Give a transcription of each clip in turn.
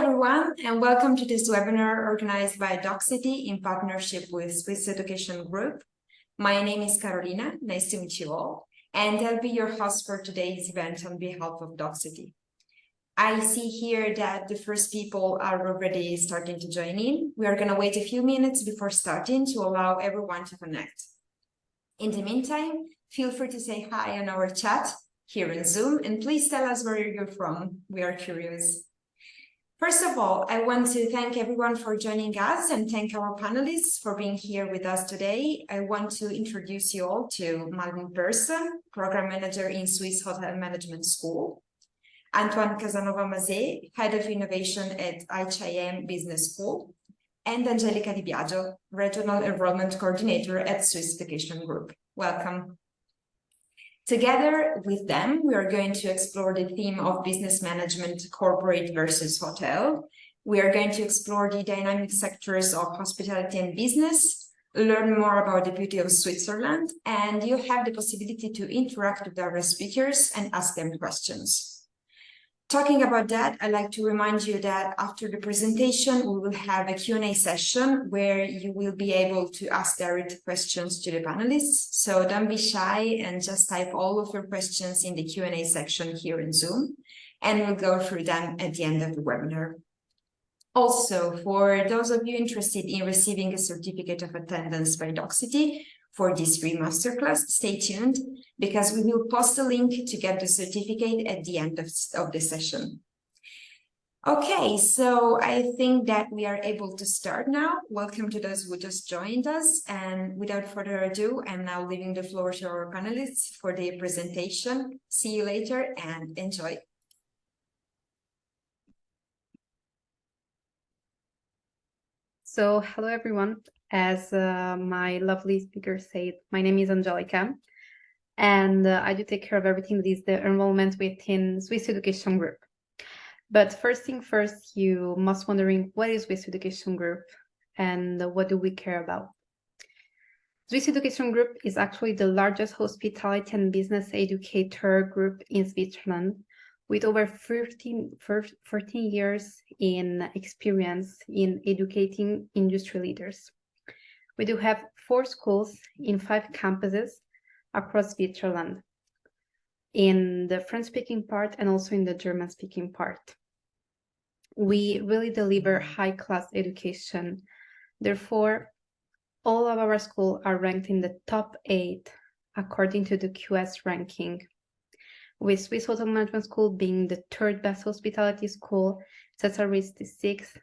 everyone, and welcome to this webinar organized by Docsity in partnership with Swiss Education Group. My name is Carolina, nice to meet you all, and I'll be your host for today's event on behalf of Docsity. I see here that the first people are already starting to join in. We are going to wait a few minutes before starting to allow everyone to connect. In the meantime, feel free to say hi on our chat here in Zoom, and please tell us where you're from. We are curious. First of all, I want to thank everyone for joining us and thank our panelists for being here with us today. I want to introduce you all to Malin Persson, Program Manager in Swiss Hotel Management School, Antoine Casanova-Mazet, Head of Innovation at HIM Business School, and Angelica Di Biagio, Regional Enrollment Coordinator at Swiss Education Group. Welcome. Together with them, we are going to explore the theme of business management, corporate versus hotel. We are going to explore the dynamic sectors of hospitality and business, learn more about the beauty of Switzerland, and you have the possibility to interact with our speakers and ask them questions. Talking about that, I'd like to remind you that after the presentation, we will have a Q&A session where you will be able to ask direct questions to the panelists. So don't be shy and just type all of your questions in the Q&A section here in Zoom, and we'll go through them at the end of the webinar. Also, for those of you interested in receiving a certificate of attendance by Docsity for this free masterclass, stay tuned because we will post a link to get the certificate at the end of the session. Okay, so I think that we are able to start now. Welcome to those who just joined us. And without further ado, I'm now leaving the floor to our panelists for their presentation. See you later and enjoy. So, hello everyone. As my lovely speaker said, my name is Angelica, and I do take care of everything that is the enrollment within Swiss Education Group. But first thing first, you must wondering, what is Swiss Education Group and what do we care about? Swiss Education Group is actually the largest hospitality and business educator group in Switzerland, with over 14 years in experience in educating industry leaders. We do have 4 schools in 5 campuses across Switzerland, in the French-speaking part and also in the German-speaking part. We really deliver high-class education. Therefore, all of our schools are ranked in the top 8 according to the QS ranking, with Swiss Hotel Management School being the 3rd best hospitality school, Cesarist the 6th,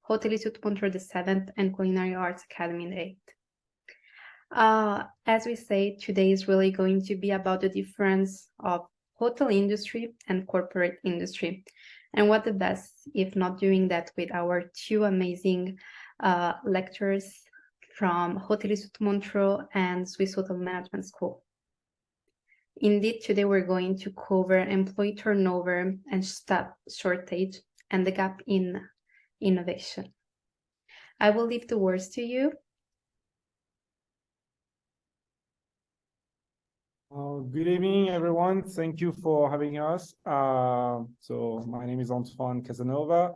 Hôtel Sud Montreux the 7th, and Culinary Arts Academy the 8th. As we say, today is really going to be about the difference of hotel industry and corporate industry. And what the best if not doing that with our 2 amazing lecturers from Hôtel Sud Montreux and Swiss Hotel Management School. Indeed, today we're going to cover employee turnover and staff shortage and the gap in innovation. I will leave the words to you. Good evening, everyone. Thank you for having us. So my name is Antoine Casanova.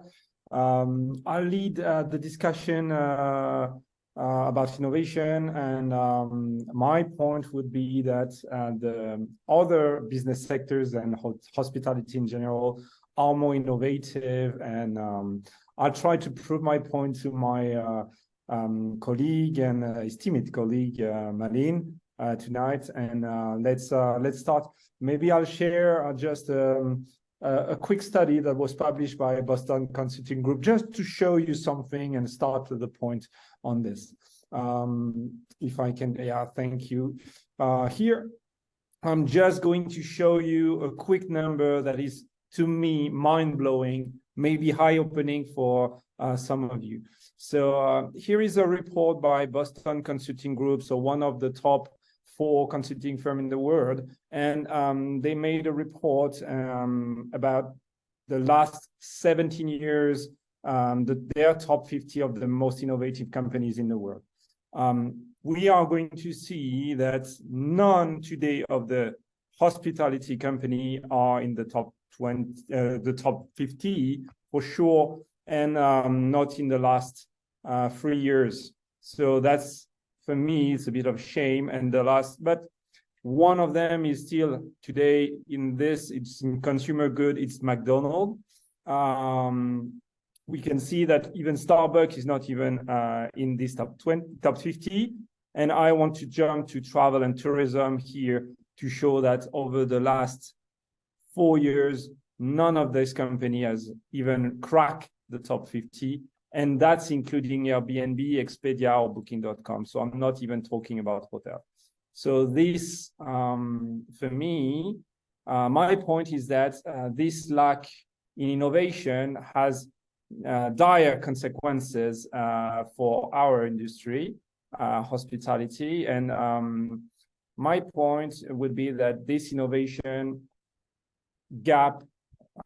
I'll lead the discussion about innovation, and my point would be that the other business sectors and hospitality in general are more innovative, and I'll try to prove my point to my colleague and esteemed colleague Malin tonight. And let's start. Maybe I'll share just a quick study that was published by Boston Consulting Group, just to show you something and start the point on this. If I can, yeah, thank you. Here, I'm just going to show you a quick number that is, to me, mind-blowing, maybe eye-opening for some of you. So here is a report by Boston Consulting Group, so one of the top 4 consulting firms in the world, and they made a report about the last 17 years, their top 50 of the most innovative companies in the world. We are going to see that none today of the hospitality company are in the top 20, the top 50. For sure, and not in the last 3 years. So that's, for me, it's a bit of shame. And the last, but one of them is still today in this, it's in consumer good, it's McDonald's. We can see that even Starbucks is not even in this top 50. And I want to jump to travel and tourism here to show that over the last 4 years, none of this company has even cracked the top 50. And that's including Airbnb, Expedia, or Booking.com. So I'm not even talking about hotels. So this, for me, my point is that this lack in innovation has dire consequences for our industry, hospitality. And my point would be that this innovation gap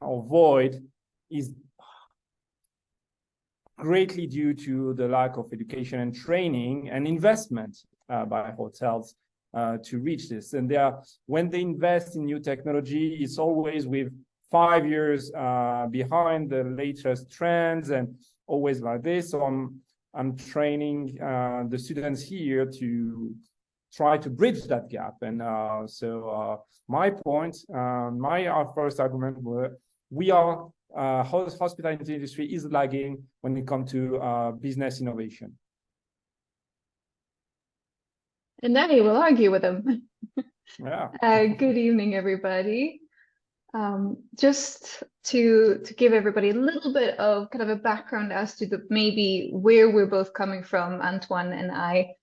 or void is greatly due to the lack of education and training and investment by hotels to reach this. And when they invest in new technology, it's always with 5 years behind the latest trends and always like this. So I'm training the students here to try to bridge that gap. And so my point, our first argument were hospitality industry is lagging when it comes to business innovation. And I will argue with them. Yeah. Good evening, everybody. Just to give everybody a little bit of kind of a background as to maybe where we're both coming from, Antoine and I.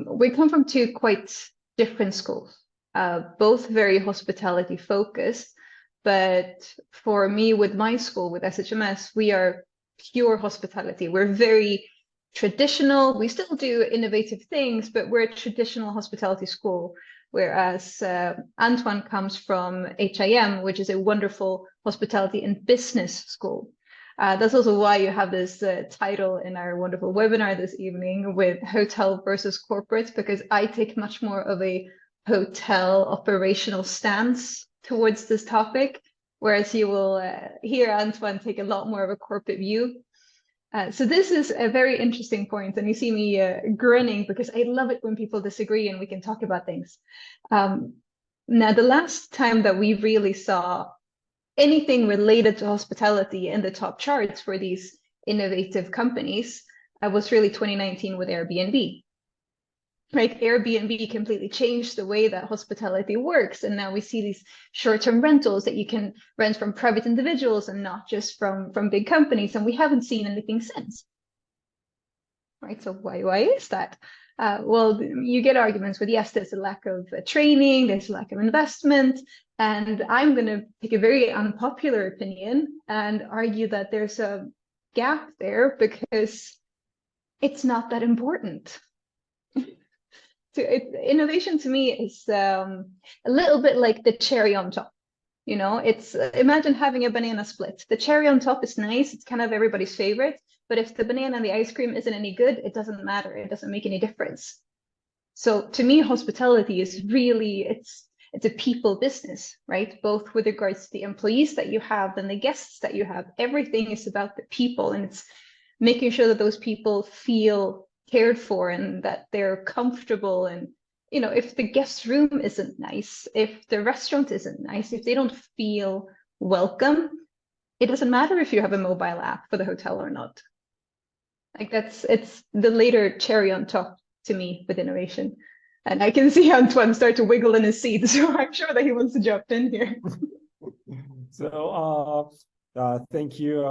We come from two quite different schools, both very hospitality focused. But for me, with my school, with SHMS, we are pure hospitality. We're very traditional. We still do innovative things, but we're a traditional hospitality school. Whereas Antoine comes from HIM, which is a wonderful hospitality and business school. That's also why you have this title in our wonderful webinar this evening with hotel versus corporate, because I take much more of a hotel operational stance towards this topic, whereas you will hear Antoine take a lot more of a corporate view. So this is a very interesting point, and you see me grinning because I love it when people disagree and we can talk about things. Now, the last time that we really saw anything related to hospitality in the top charts for these innovative companies was really 2019 with Airbnb. Right, Airbnb completely changed the way that hospitality works, and now we see these short-term rentals that you can rent from private individuals and not just from big companies, and we haven't seen anything since. Right, so why is that? Well, you get arguments with, yes, there's a lack of training, there's a lack of investment, and I'm going to take a very unpopular opinion and argue that there's a gap there because it's not that important. Innovation to me is a little bit like the cherry on top. You know, it's imagine having a banana split. The cherry on top is nice. It's kind of everybody's favorite. But if the banana and the ice cream isn't any good, it doesn't matter. It doesn't make any difference. So to me, hospitality is really, it's a people business, right? Both with regards to the employees that you have and the guests that you have. Everything is about the people, and it's making sure that those people feel cared for and that they're comfortable. And you know, if the guest room isn't nice, if the restaurant isn't nice, if they don't feel welcome, it doesn't matter if you have a mobile app for the hotel or not. Like it's the later cherry on top to me with innovation. And I can see Antoine start to wiggle in his seat, so I'm sure that he wants to jump in here. So thank you,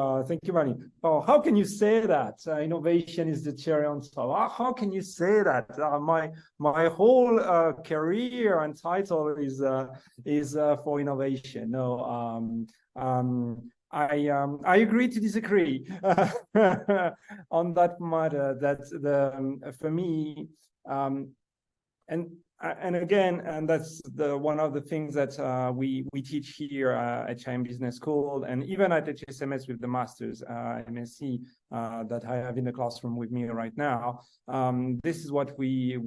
Malin. Oh, how can you say that innovation is the cherry on top? How can you say that? My whole career and title is for innovation. No, I agree to disagree on that matter. That for me, and again, and that's one of the things that we teach here at HIM Business School, and even at HSMS with the masters MSc that I have in the classroom with me right now. This is what we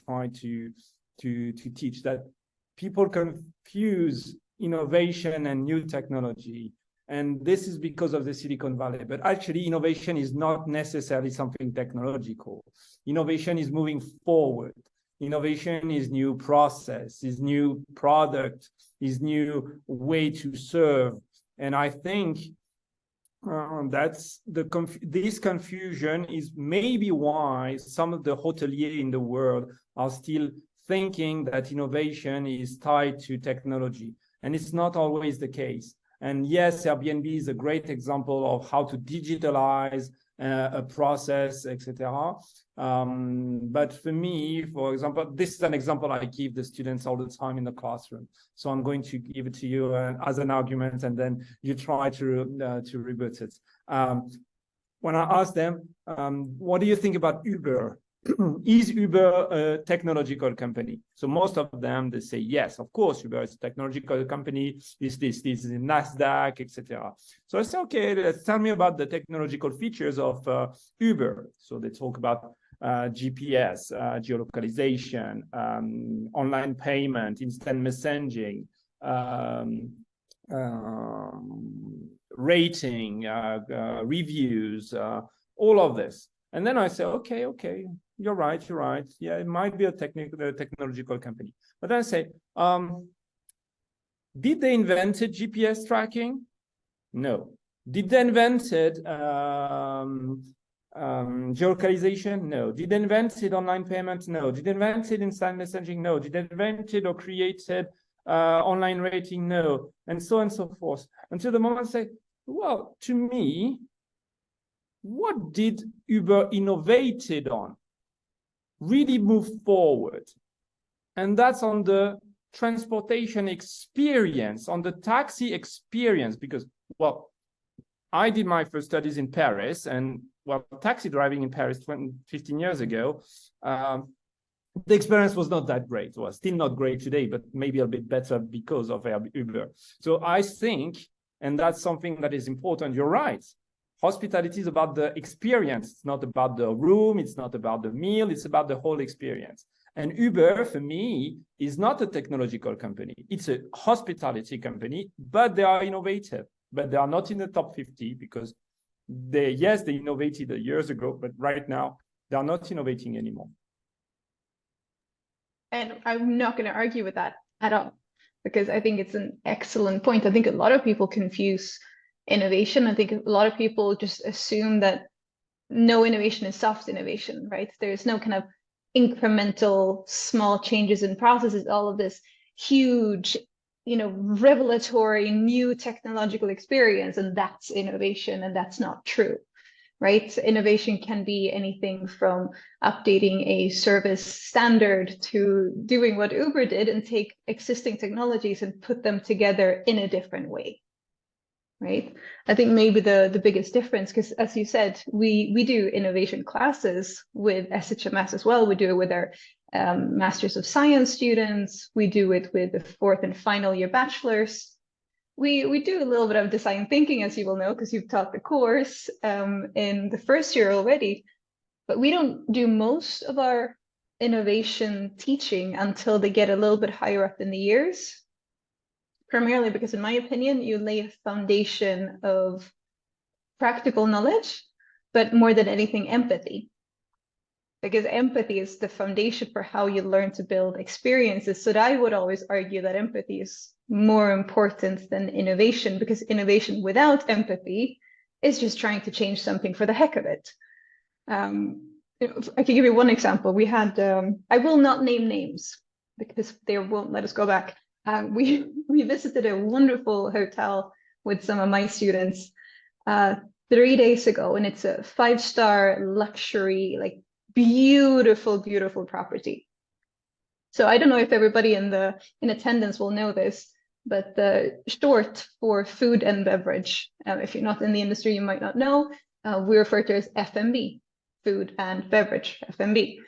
try to teach, that people confuse innovation and new technology. And this is because of the Silicon Valley. But actually, innovation is not necessarily something technological. Innovation is moving forward. Innovation is new process, is new product, is new way to serve. And I think that's this confusion is maybe why some of the hoteliers in the world are still thinking that innovation is tied to technology. And it's not always the case. And yes, Airbnb is a great example of how to digitalize a process, etc. But for me, for example, this is an example I give the students all the time in the classroom. So I'm going to give it to you as an argument, and then you try to rebut it. When I ask them, what do you think about Uber? Is Uber a technological company? So most of them, they say, yes, of course, Uber is a technological company. This is NASDAQ, etc. So I say, okay, let's tell me about the technological features of Uber. So they talk about GPS, geolocalization, online payment, instant messaging, rating, reviews, all of this. And then I say, okay, you're right. Yeah, it might be a technological company. But then I say, did they invent GPS tracking? No. Did they invent geolocalization? No. Did they invent online payment? No. Did they invent instant messaging? No. Did they invent or created online rating? No. And so on and so forth. Until the moment I say, well, to me, what did Uber innovated on? Really move forward. And that's on the transportation experience, on the taxi experience, because, well, I did my first studies in Paris, and, well, taxi driving in Paris 15 years ago, the experience was not that great. Well, still not great today, but maybe a bit better because of Uber. So I think, and that's something that is important, you're right. Hospitality is about the experience. It's not about the room. It's not about the meal. It's about the whole experience. And Uber, for me, is not a technological company. It's a hospitality company, but they are innovative. But they are not in the top 50 because they innovated years ago, but right now they are not innovating anymore. And I'm not going to argue with that at all, because I think it's an excellent point. I think a lot of people confuse innovation. I think a lot of people just assume that no innovation is soft innovation, right? There's no kind of incremental small changes in processes, all of this huge, revelatory new technological experience, and that's innovation, and that's not true, right? Innovation can be anything from updating a service standard to doing what Uber did and take existing technologies and put them together in a different way. Right. I think maybe the biggest difference, because as you said, we do innovation classes with SHMS as well. We do it with our Masters of Science students. We do it with the 4th and final year bachelors. We do a little bit of design thinking, as you will know, because you've taught the course in the first year already. But we don't do most of our innovation teaching until they get a little bit higher up in the years. Primarily because, in my opinion, you lay a foundation of practical knowledge, but more than anything, empathy. Because empathy is the foundation for how you learn to build experiences. So I would always argue that empathy is more important than innovation, because innovation without empathy is just trying to change something for the heck of it. I can give you one example. We had, I will not name names because they won't let us go back. We visited a wonderful hotel with some of my students 3 days ago, and it's a 5-star luxury, like beautiful property. So I don't know if everybody in attendance will know this, but the short for food and beverage, if you're not in the industry, you might not know, we refer to as FMB, food and beverage, FMB.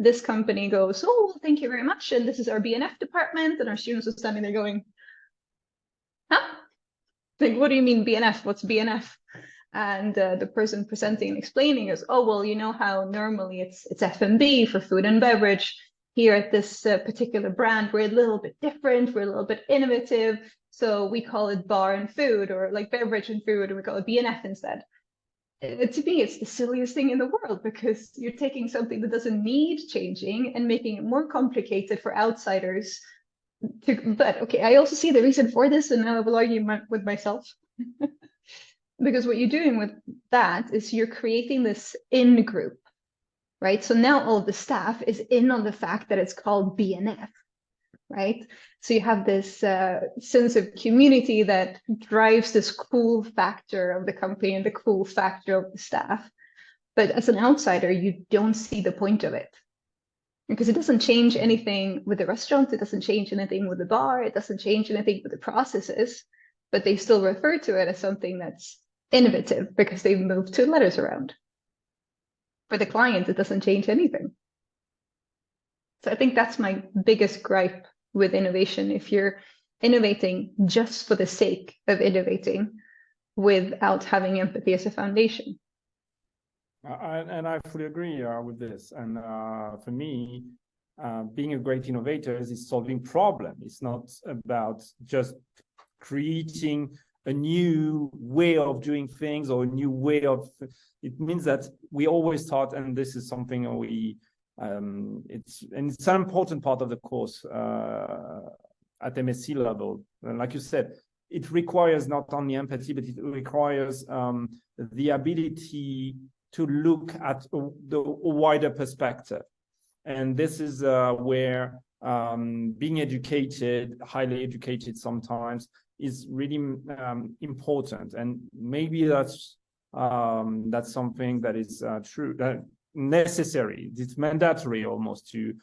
This company goes, oh, well, thank you very much. And this is our BNF department. And our students are standing there going, huh? Like, what do you mean BNF? What's BNF? And the person presenting and explaining is, oh, well, you know how normally it's FMB for food and beverage. Here at this particular brand, we're a little bit different. We're a little bit innovative. So we call it bar and food, or like beverage and food, and we call it B&F instead. To me, it's the silliest thing in the world, because you're taking something that doesn't need changing and making it more complicated for outsiders but okay, I also see the reason for this, and I will argue with myself. Because what you're doing with that is you're creating this in group, right? So now all of the staff is in on the fact that it's called B&F, right? So you have this sense of community that drives this cool factor of the company and the cool factor of the staff. But as an outsider, you don't see the point of it, because it doesn't change anything with the restaurant, it doesn't change anything with the bar, it doesn't change anything with the processes, but they still refer to it as something that's innovative because they've moved two letters around. For the client, it doesn't change anything. So I think that's my biggest gripe with innovation. If you're innovating just for the sake of innovating without having empathy as a foundation. And I fully agree with this. And for me, being a great innovator is solving problems. It's not about just creating a new way of doing things or a new way of. It means that we always thought, and this is something we. It's an important part of the course at MSc level. And like you said, it requires not only empathy, but it requires the ability to look at the wider perspective. And this is where being educated, highly educated sometimes, is really important. And maybe that's something that is true, that necessary. It's mandatory almost to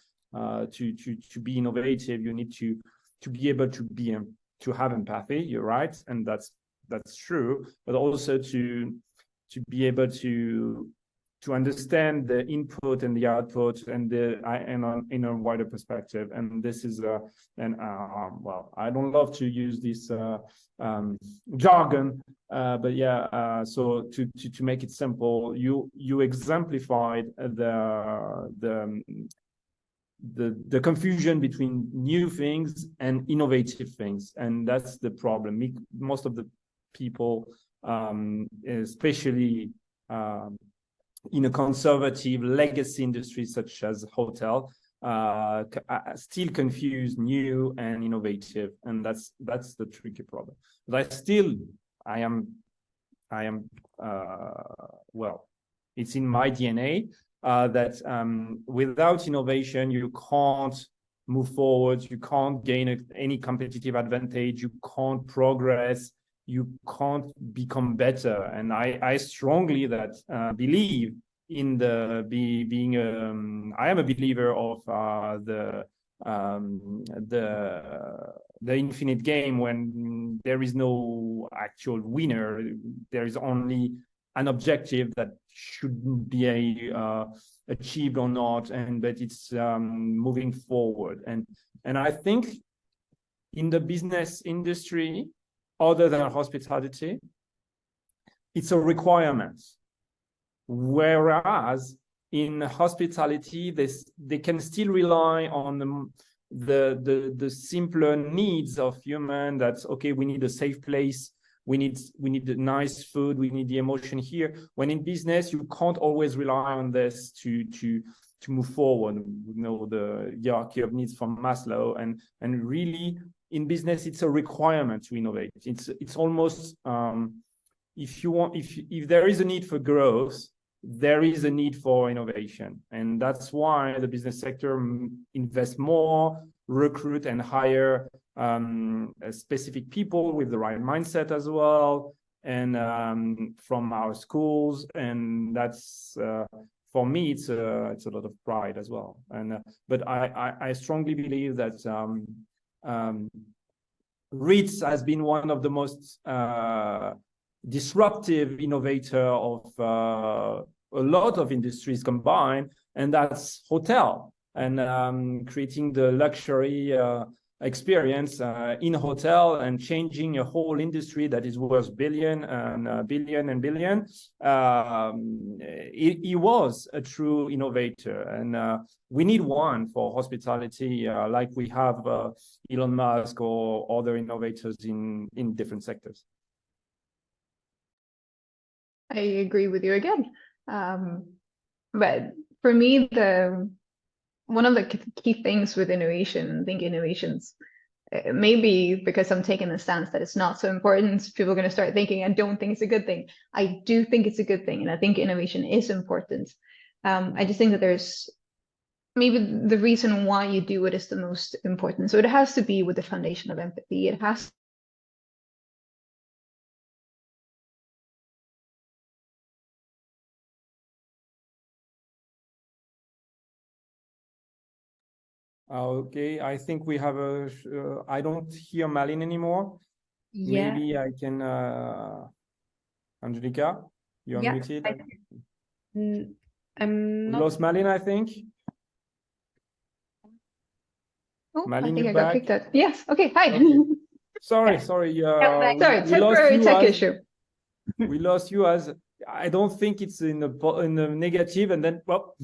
be innovative. You need to be able to have empathy. You're right, and that's true. But also to be able to understand the input and the output and in a wider perspective. And this is well, I don't love to use this jargon, but yeah. So to make it simple, you exemplified the confusion between new things and innovative things, and that's the problem. Most of the people, especially in a conservative legacy industry such as hotel, still confuse new and innovative, and that's the tricky problem. But I am well, it's in my DNA that without innovation you can't move forward, you can't gain any competitive advantage, you can't progress, you can't become better. And I strongly believe in being I am a believer of the infinite game, when there is no actual winner, there is only an objective that shouldn't be achieved or not, but it's moving forward. And I think in the business industry, other than hospitality, it's a requirement. Whereas in hospitality, they can still rely on the simpler needs of human. That's okay. We need a safe place. We need the nice food. We need the emotion here. When in business, you can't always rely on this to move forward. You know, the hierarchy of needs from Maslow, and really in business, it's a requirement to innovate. It's almost if there is a need for growth, there is a need for innovation, and that's why the business sector invests more, recruit and hire specific people with the right mindset as well, and from our schools, and that's for me it's a lot of pride as well. And but I strongly believe that REITs has been one of the most disruptive innovator of a lot of industries combined, and that's hotel, and creating the luxury experience in hotel and changing a whole industry that is worth billion and billion. He was a true innovator, and we need one for hospitality, like we have Elon Musk or other innovators in different sectors. I agree with you again. But for me, one of the key things with innovation, I think innovations, maybe because I'm taking the stance that it's not so important, people are going to start thinking I don't think it's a good thing. I do think it's a good thing, and I think innovation is important. I just think that there's maybe the reason why you do it is the most important. So it has to be with the foundation of empathy. It has Okay, I think we have I don't hear Malin anymore. Yeah. Maybe I can, Angelica, you're Yeah, muted. I'm We not. lost Malin, I think. Oh, I Malin, think you I got back? kicked out. Yes. Okay. Hi. Okay. Sorry, Yeah. sorry. back. Sorry, We lost temporary you tech as issue. we lost you as I don't think it's in the negative, and then well.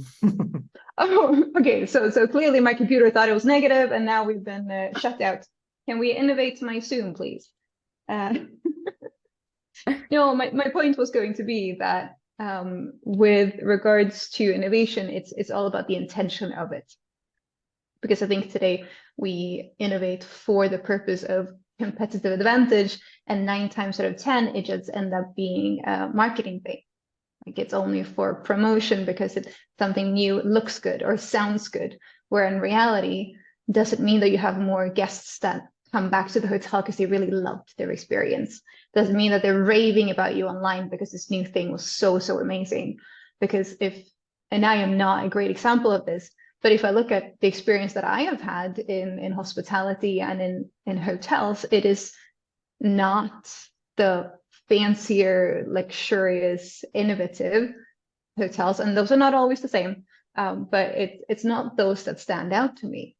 Oh, okay. So clearly my computer thought it was negative, and now we've been shut out. Can we innovate my Zoom, please? No, my point was going to be that with regards to innovation, it's all about the intention of it. Because I think today we innovate for the purpose of competitive advantage, and 9 times out of 10, it just ends up being a marketing thing. Like it's only for promotion because something new looks good or sounds good, where in reality, does it mean that you have more guests that come back to the hotel because they really loved their experience? Does it mean that they're raving about you online because this new thing was so amazing? Because and I am not a great example of this, but if I look at the experience that I have had in hospitality and in hotels, it is not the fancier, luxurious, innovative hotels, and those are not always the same. But it's not those that stand out to me.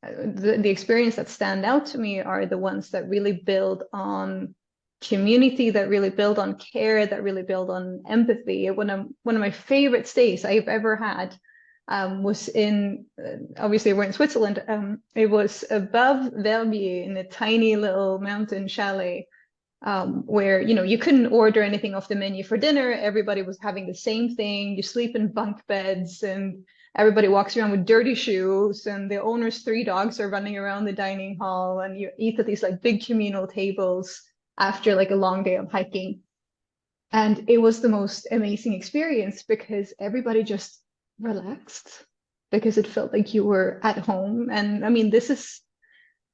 The experience that stand out to me are the ones that really build on community, that really build on care, that really build on empathy. One of my favorite stays I've ever had was in, obviously we're in Switzerland. It was above Verbier in a tiny little mountain chalet, where you couldn't order anything off the menu for dinner. Everybody was having the same thing. You sleep in bunk beds, and everybody walks around with dirty shoes, and the owner's 3 dogs are running around the dining hall, and you eat at these like big communal tables after like a long day of hiking. And it was the most amazing experience because everybody just relaxed, because it felt like you were at home. And I mean, this is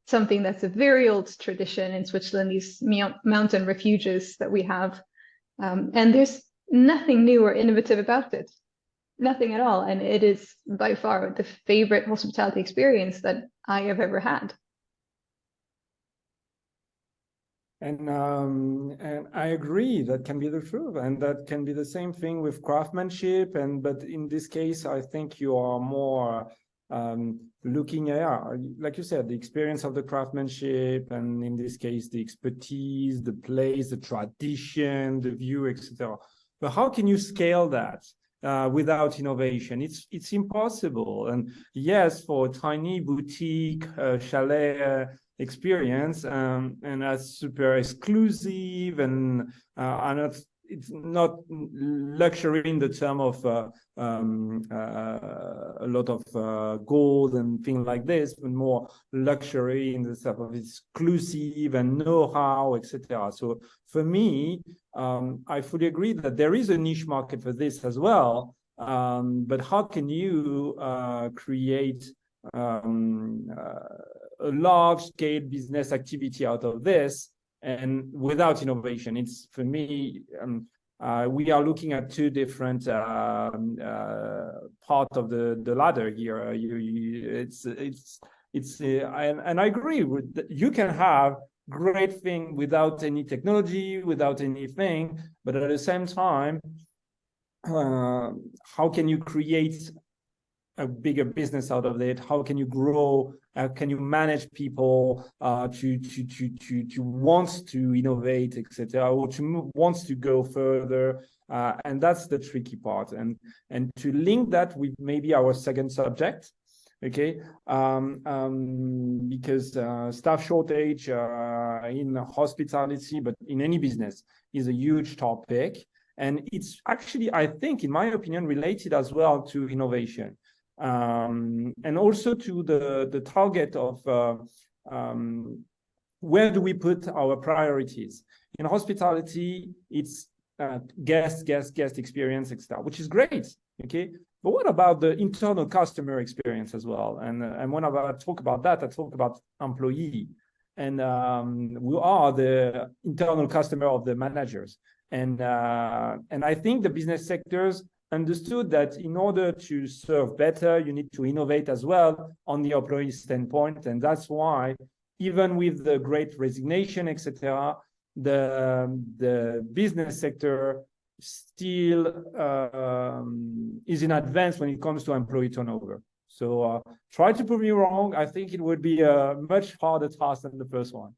something that's a very old tradition in Switzerland, these mountain refuges that we have. And there's nothing new or innovative about it, nothing at all. And it is by far the favorite hospitality experience that I have ever had. And I agree, that can be the truth, and that can be the same thing with craftsmanship. But in this case, I think you are more looking at, like you said, the experience of the craftsmanship, and in this case, the expertise, the place, the tradition, the view, etc. But how can you scale that without innovation? It's impossible. And yes, for a tiny boutique chalet experience, and that's super exclusive, and it's not luxury in the term of a lot of gold and things like this, but more luxury in the sense of exclusive and know-how, etc. So for me, I fully agree that there is a niche market for this as well. But how can you create a large-scale business activity out of this, and without innovation? It's, for me, we are looking at 2 different parts of the ladder here. And I agree with that. You can have great thing without any technology, without anything, but at the same time, how can you create a bigger business out of it? How can you grow? How can you manage people to want to innovate, etc., or to wants to go further? And that's the tricky part. And to link that with maybe our second subject, okay, because staff shortage in hospitality, but in any business, is a huge topic. And it's actually, I think, in my opinion, related as well to innovation. And also to the target of where do we put our priorities. In hospitality, it's guest experience, etc., which is great, okay? But what about the internal customer experience as well? And when I talk about that, I talk about employee. And we are the internal customer of the managers. And I think the business sectors understood that in order to serve better, you need to innovate as well on the employee standpoint. And that's why, even with the great resignation, etc., the business sector still is in advance when it comes to employee turnover. So try to prove me wrong. I think it would be a much harder task than the first one.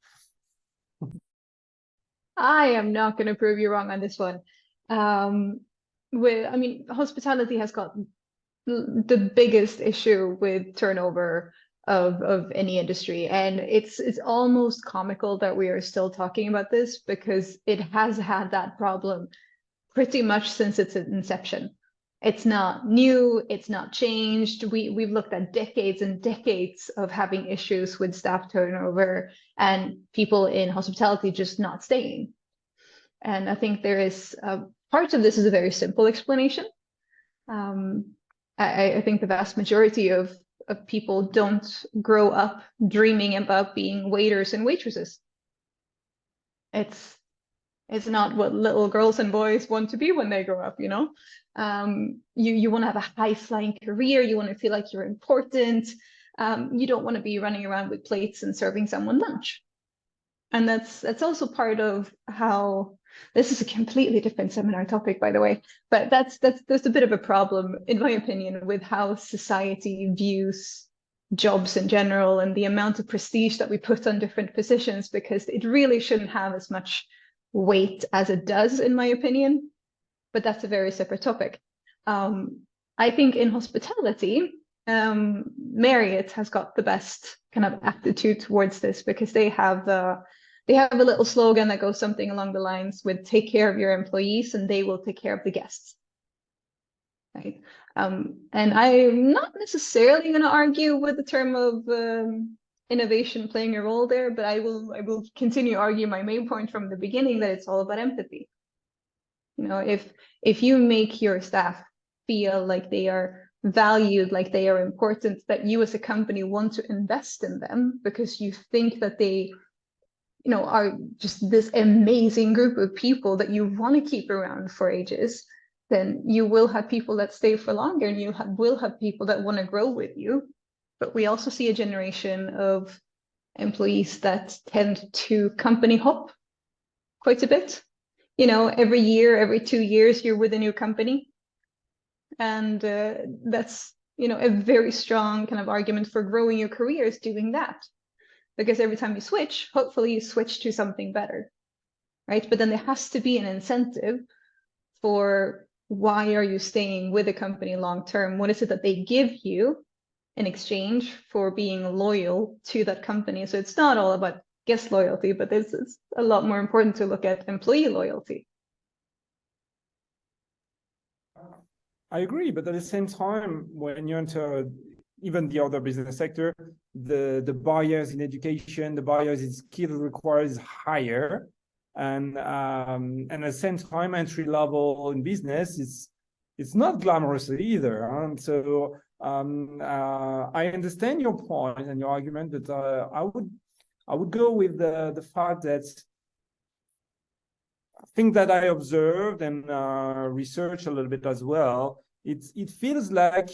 I am not going to prove you wrong on this one. I mean, hospitality has got the biggest issue with turnover of any industry, and it's almost comical that we are still talking about this, because it has had that problem pretty much since its inception. It's not new, it's not changed. We've looked at decades and decades of having issues with staff turnover and people in hospitality just not staying. And I think there is part of this is a very simple explanation. I think the vast majority of people don't grow up dreaming about being waiters and waitresses. It's not what little girls and boys want to be when they grow up, you know? You want to have a high-flying career, you want to feel like you're important. You don't want to be running around with plates and serving someone lunch. And that's also part of how, this is a completely different seminar topic, by the way, but there's a bit of a problem, in my opinion, with how society views jobs in general and the amount of prestige that we put on different positions, because it really shouldn't have as much weight as it does, in my opinion. But that's a very separate topic. I think in hospitality, Marriott has got the best kind of attitude towards this, because they have a little slogan that goes something along the lines with "take care of your employees and they will take care of the guests." Right? And I'm not necessarily going to argue with the term of innovation playing a role there, but I will continue to argue my main point from the beginning, that it's all about empathy. You know, if you make your staff feel like they are valued, like they are important, that you as a company want to invest in them because you think that they, you know, are just this amazing group of people that you want to keep around for ages, then you will have people that stay for longer, and you will have people that want to grow with you. But we also see a generation of employees that tend to company hop quite a bit. You know, every year, every 2 years, you're with a new company. And that's, you know, a very strong kind of argument for growing your career is doing that. Because every time you switch, hopefully you switch to something better, right? But then there has to be an incentive for why are you staying with a company long term? What is it that they give you in exchange for being loyal to that company? So it's not all about guest loyalty, but it's a lot more important to look at employee loyalty. I agree, but at the same time, when you enter even the other business sector, the barriers in education, the barriers in skill required is higher, and at the same time, entry level in business it's not glamorous either. And so I understand your point and your argument, but I would go with the fact that thing that I observed and researched a little bit as well, it feels like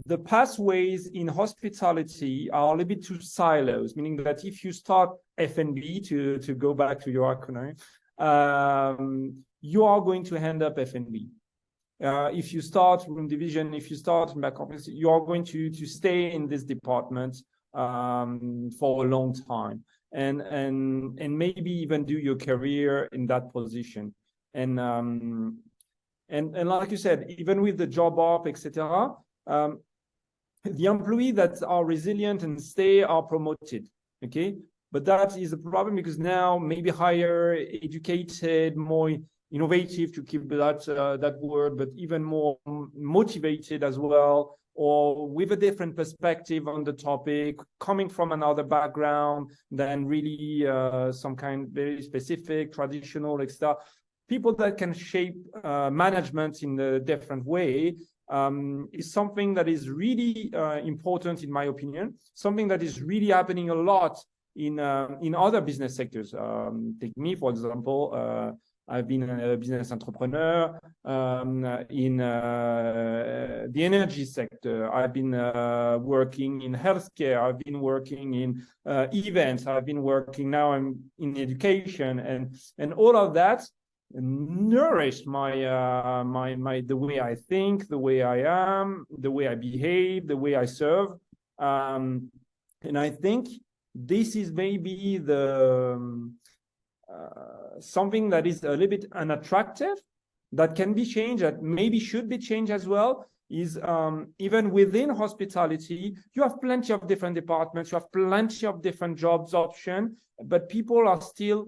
the pathways in hospitality are a little bit too silos, meaning that if you start F&B, to go back to your acronym, you are going to end up F&B. if you start room division, if you start in back office, you are going to stay in this department for a long time, and maybe even do your career in that position. And like you said, even with the job op, etc., the employees that are resilient and stay are promoted. Okay, but that is a problem because now maybe higher educated, more innovative, to keep that word, but even more motivated as well, or with a different perspective on the topic, coming from another background than really some kind very specific, traditional, etc. People that can shape management in a different way is something that is really important, in my opinion, something that is really happening a lot in other business sectors. Take me, for example. I've been a business entrepreneur in the energy sector. I've been working in healthcare. I've been working in events. I've been working now in education, and all of that nourished my the way I think, the way I am, the way I behave, the way I serve, and I think this is maybe the something that is a little bit unattractive, that can be changed, that maybe should be changed as well, is even within hospitality, you have plenty of different departments, you have plenty of different jobs options, but people are still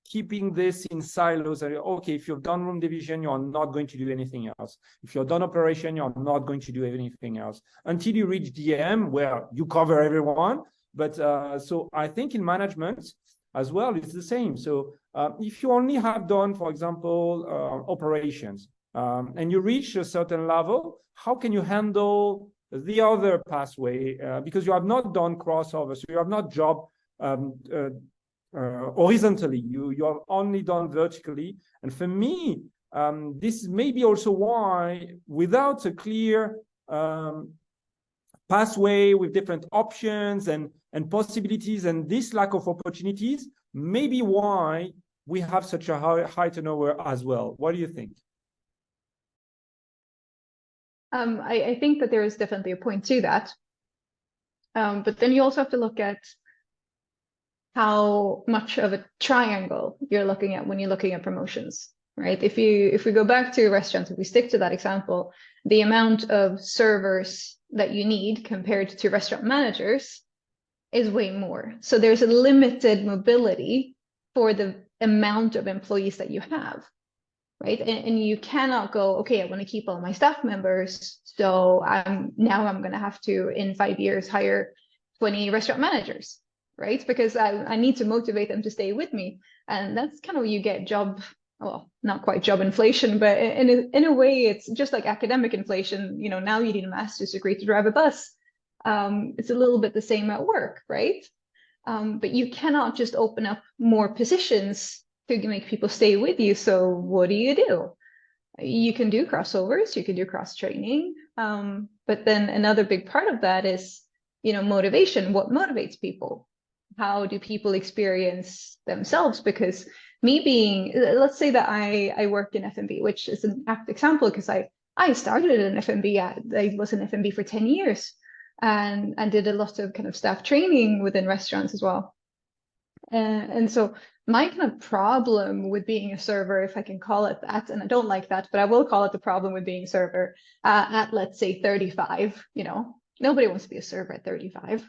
keeping this in silos. Okay, if you've done room division, you are not going to do anything else. If you've done operation, you're not going to do anything else until you reach DM, where you cover everyone. But so I think in management as well, it's the same. So if you only have done, for example, operations, and you reach a certain level, how can you handle the other pathway? Because you have not done crossover, so you have not job horizontally, you have only done vertically. And for me, this is maybe also why, without a clear pathway with different options and possibilities, and this lack of opportunities, maybe why we have such a high turnover as well. What do you think? I think that there is definitely a point to that. But then you also have to look at how much of a triangle you're looking at when you're looking at promotions, right? If we go back to restaurants, if we stick to that example, the amount of servers that you need compared to restaurant managers is way more. So there's a limited mobility for the amount of employees that you have, right? And you cannot go, okay, I want to keep all my staff members, so I'm going to have to, in 5 years, hire 20 restaurant managers, right? Because I need to motivate them to stay with me. And that's kind of you get job, well, not quite job inflation, but in a way, it's just like academic inflation. You know, now you need a master's degree to drive a bus. It's a little bit the same at work, right? But you cannot just open up more positions to make people stay with you. So what do? You can do crossovers, you can do cross training. But then another big part of that is, you know, motivation. What motivates people? How do people experience themselves? Because me being, let's say that I work in F&B, which is an apt example, because I started in F&B. I was in F&B for 10 years and did a lot of kind of staff training within restaurants as well. And so my kind of problem with being a server, if I can call it that, and I don't like that, but I will call it the problem with being a server at, let's say, 35, you know, nobody wants to be a server at 35.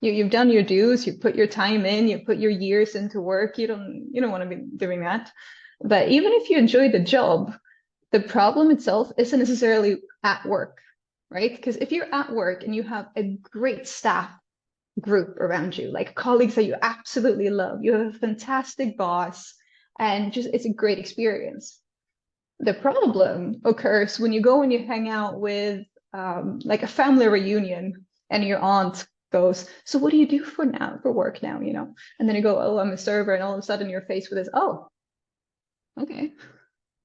You've done your dues, you've put your time in, you've put your years into work. You don't want to be doing that. But even if you enjoy the job, the problem itself isn't necessarily at work, right? Because if you're at work and you have a great staff group around you, like colleagues that you absolutely love, you have a fantastic boss, and just it's a great experience. The problem occurs when you go and you hang out with like a family reunion, and your aunt goes, so what do you do for work now, you know? And then you go, oh, I'm a server, and all of a sudden you're faced with this, oh, okay,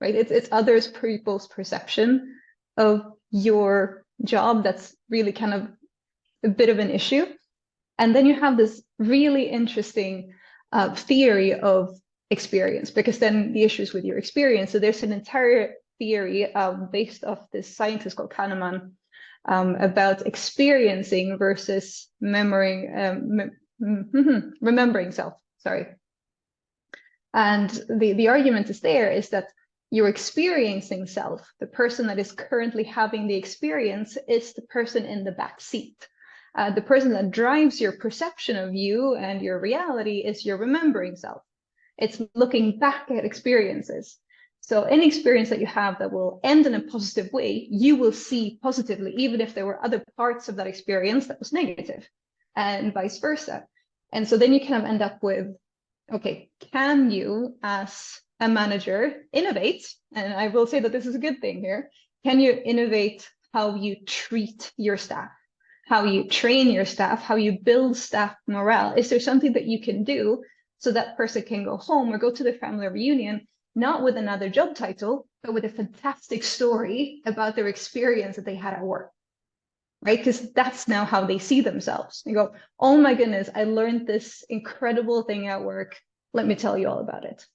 right? It's others people's perception of your job that's really kind of a bit of an issue. And then you have this really interesting theory of experience, because then the issues with your experience, so there's an entire theory based off this scientist called Kahneman about experiencing versus remembering self. Sorry. And the argument is that your experiencing self, the person that is currently having the experience, is the person in the back seat. The person that drives your perception of you and your reality is your remembering self. It's looking back at experiences. So any experience that you have that will end in a positive way, you will see positively, even if there were other parts of that experience that was negative, and vice versa. And so then you kind of end up with, okay, can you, as a manager, innovate? And I will say that this is a good thing here. Can you innovate how you treat your staff, how you train your staff, how you build staff morale? Is there something that you can do so that person can go home or go to the family reunion, not with another job title, but with a fantastic story about their experience that they had at work, right? Because that's now how they see themselves. They go, oh my goodness, I learned this incredible thing at work. Let me tell you all about it,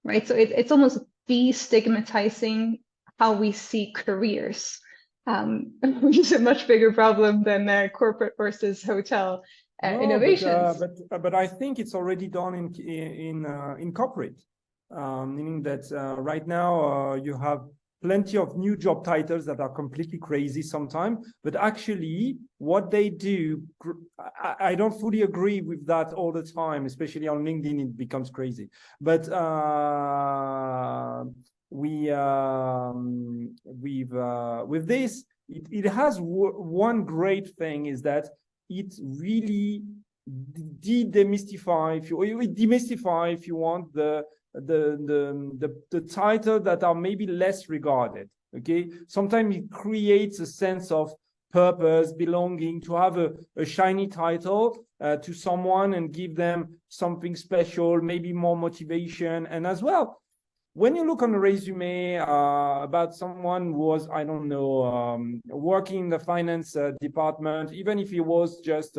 right? So it's almost destigmatizing how we see careers, which is a much bigger problem than corporate versus hotel innovations. But I think it's already done in corporate, meaning that right now you have plenty of new job titles that are completely crazy sometimes, but actually what they do, I don't fully agree with that all the time, especially on LinkedIn, it becomes crazy. But with this, it has one great thing, is that it really demystify, if you want, the title that are maybe less regarded. Okay, sometimes it creates a sense of purpose, belonging, to have a shiny title to someone and give them something special, maybe more motivation. And as well, when you look on the resume about someone who was, I don't know, working in the finance department, even if he was just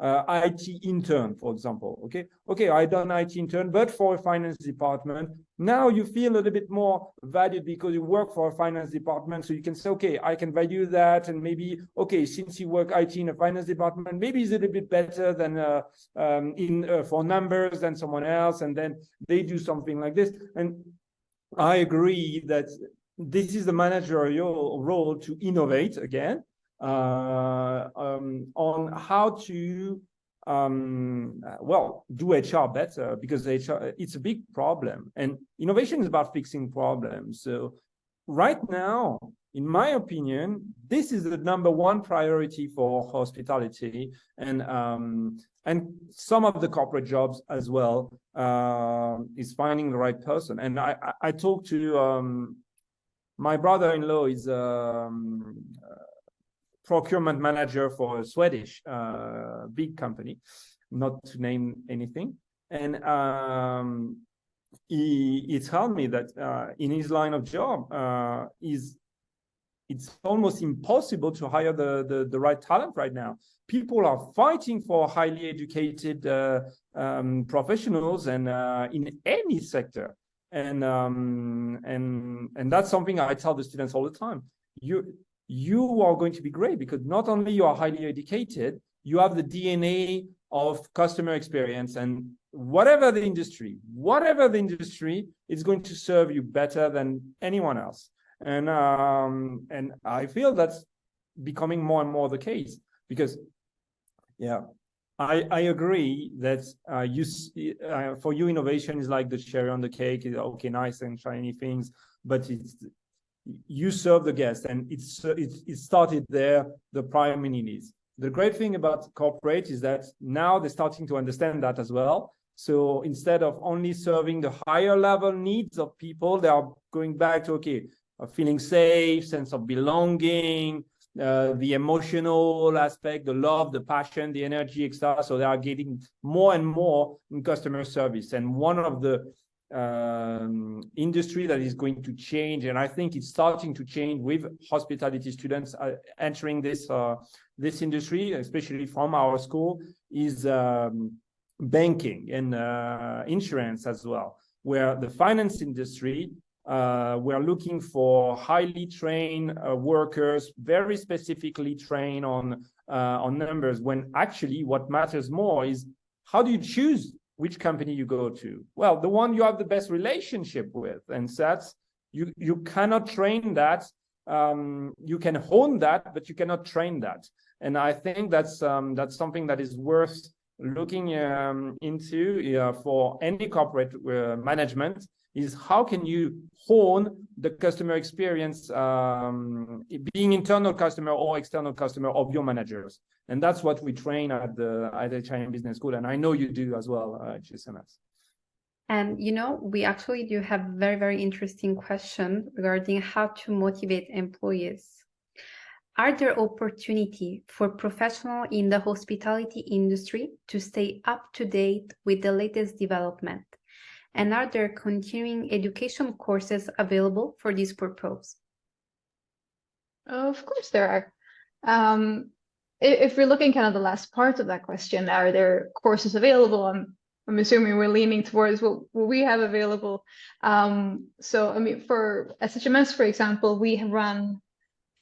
IT intern, for example, okay, I done IT intern, but for a finance department, now you feel a little bit more valued because you work for a finance department. So you can say, okay, I can value that, and maybe, okay, since you work IT in a finance department, maybe it's a little bit better than for numbers than someone else, and then they do something like this. And I agree that this is the managerial role to innovate again on how to do HR better, because HR, it's a big problem, and innovation is about fixing problems. So right now, in my opinion, this is the #1 priority for hospitality and some of the corporate jobs as well, is finding the right person. And I talked to my brother-in-law is procurement manager for a Swedish big company, not to name anything. And he told me that in his line of job, it's almost impossible to hire the right talent right now. People are fighting for highly educated professionals, and in any sector. And that's something I tell the students all the time. You are going to be great, because not only you are highly educated, you have the DNA of customer experience, and whatever the industry, it's going to serve you better than anyone else. And I feel that's becoming more and more the case, because, yeah, I agree that for you, innovation is like the cherry on the cake. It's okay, nice and shiny things, but you serve the guest, and it started there, the primary needs. The great thing about corporate is that now they're starting to understand that as well. So instead of only serving the higher level needs of people, they are going back to, okay, feeling safe, sense of belonging, the emotional aspect, the love, the passion, the energy, etc. So they are getting more and more in customer service. And one of the industry that is going to change, and I think it's starting to change with hospitality students entering this industry, especially from our school, is banking and insurance as well, where the finance industry we're looking for highly trained workers, very specifically trained on numbers, when actually what matters more is how do you choose which company you go to? Well, the one you have the best relationship with, and that's you cannot train that. You can hone that, but you cannot train that. And I think that's something that is worth looking into for any corporate management, is how can you hone the customer experience, being internal customer or external customer of your managers. And that's what we train at HIM Business School. And I know you do as well at HSMS. And we actually do have very, very interesting question regarding how to motivate employees. Are there opportunity for professionals in the hospitality industry to stay up to date with the latest development? And are there continuing education courses available for this purpose? Of course there are. If we're looking kind of the last part of that question, are there courses available? I'm assuming we're leaning towards what we have available. So I mean, for SHMS, for example, we have run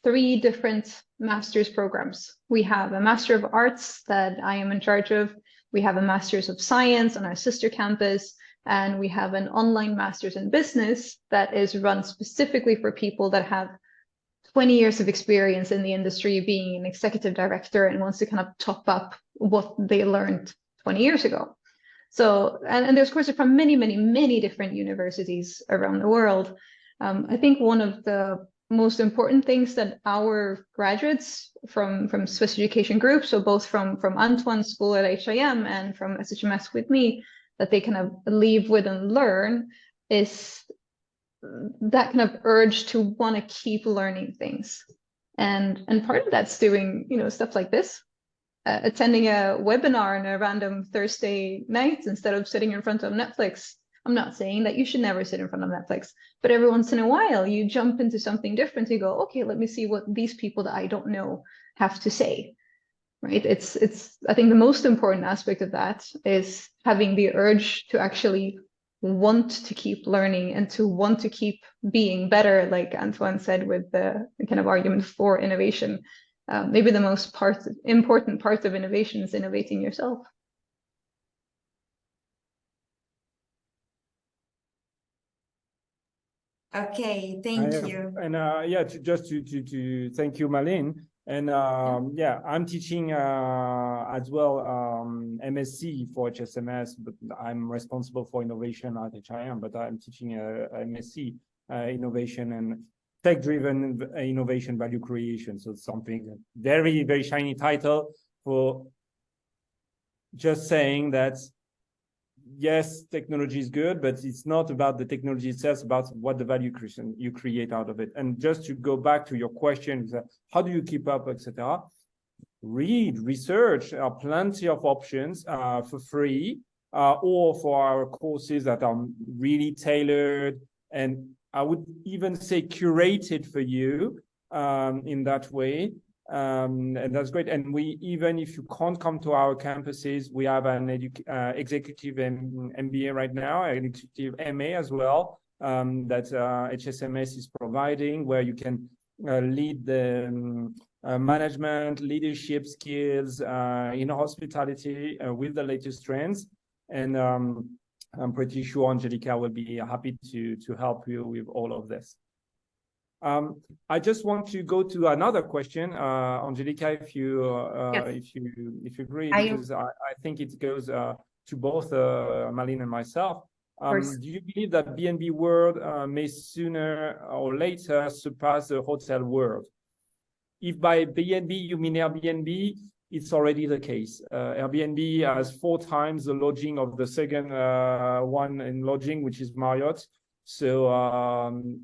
3 different master's programs. We have a Master of Arts that I am in charge of. We have a Master's of Science on our sister campus, and we have an online Master's in Business that is run specifically for people that have 20 years of experience in the industry, being an executive director, and wants to kind of top up what they learned 20 years ago. So, and there's courses from many, many, many different universities around the world. I think one of the most important things that our graduates from Swiss Education Group, so both from Antoine's school at HIM and from SHMS with me, that they kind of leave with and learn is that kind of urge to want to keep learning things. And part of that's doing, stuff like this. Attending a webinar on a random Thursday night instead of sitting in front of Netflix. I'm not saying that you should never sit in front of Netflix, but every once in a while you jump into something different. You go, okay, let me see what these people that I don't know have to say, right? It's I think the most important aspect of that is having the urge to actually want to keep learning and to want to keep being better, like Antoine said, with the kind of argument for innovation. Maybe the most important part of innovation is innovating yourself. Okay, thank you. And just to thank you, Malin. And I'm teaching as well MSc for HSMS, but I'm responsible for innovation at HIM, but I'm teaching MSc innovation and tech-driven innovation value creation. So it's something very, very shiny title for just saying that, yes, technology is good, but it's not about the technology itself, it's about what the value creation you create out of it. And just to go back to your question, how do you keep up, etc.? Read, research, plenty of options for free or for our courses that are really tailored, and I would even say curated for you in that way. And that's great. And we, even if you can't come to our campuses, we have an executive MBA right now, an executive MA as well, that HSMS is providing, where you can lead the management, leadership skills in hospitality with the latest trends. And I'm pretty sure Angelica will be happy to help you with all of this. I just want to go to another question, Angelica, if you if you agree, because I think it goes to both Malin and myself. Do you believe that B&B world may sooner or later surpass the hotel world? If by B&B you mean Airbnb, it's already the case. Airbnb has 4 times the lodging of the second one in lodging, which is Marriott. So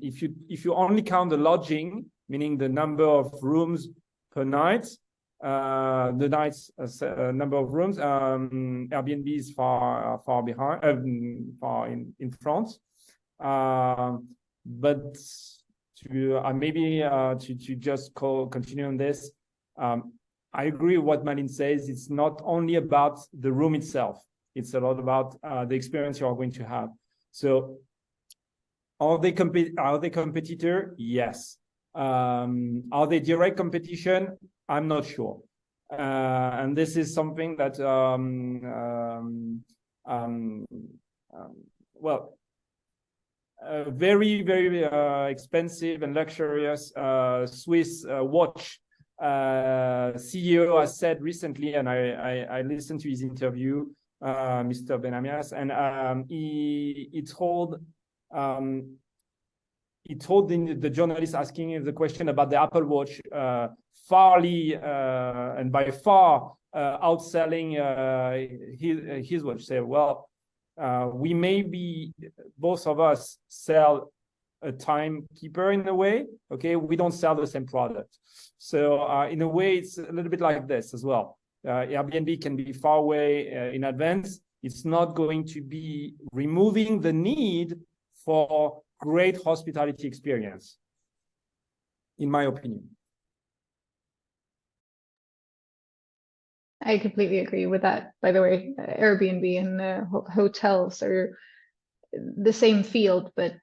if you only count the lodging, meaning the number of rooms per night, the night's number of rooms, Airbnb is far behind, far in front. But to just continue on this, I agree with what Malin says. It's not only about the room itself. It's a lot about the experience you are going to have. So Are they competitor? Yes. Are they direct competition? I'm not sure. And this is something that well, a very, very expensive and luxurious Swiss watch CEO has said recently, and I listened to his interview, Mr. Benamias, and he told the journalist asking him the question about the Apple Watch farly and by far outselling his watch. Say, well, we maybe both of us sell a timekeeper in a way. Okay, we don't sell the same product. So in a way, it's a little bit like this as well. Airbnb can be far away in advance. It's not going to be removing the need for great hospitality experience, in my opinion. I completely agree with that. By the way, Airbnb and hotels are the same field, but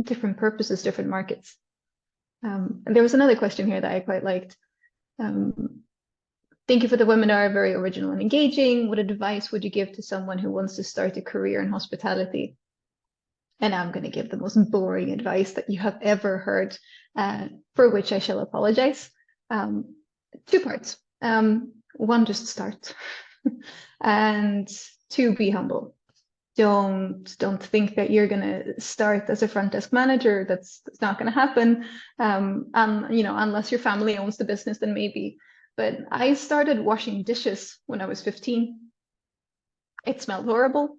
different purposes, different markets. And there was another question here that I quite liked. Thank you for the webinar, very original and engaging. What advice would you give to someone who wants to start a career in hospitality? And I'm going to give the most boring advice that you have ever heard, for which I shall apologize. Two parts. One, just start. And two, be humble. Don't think that you're going to start as a front desk manager. That's not going to happen. And, you know, unless your family owns the business, then maybe. But I started washing dishes when I was 15. It smelled horrible.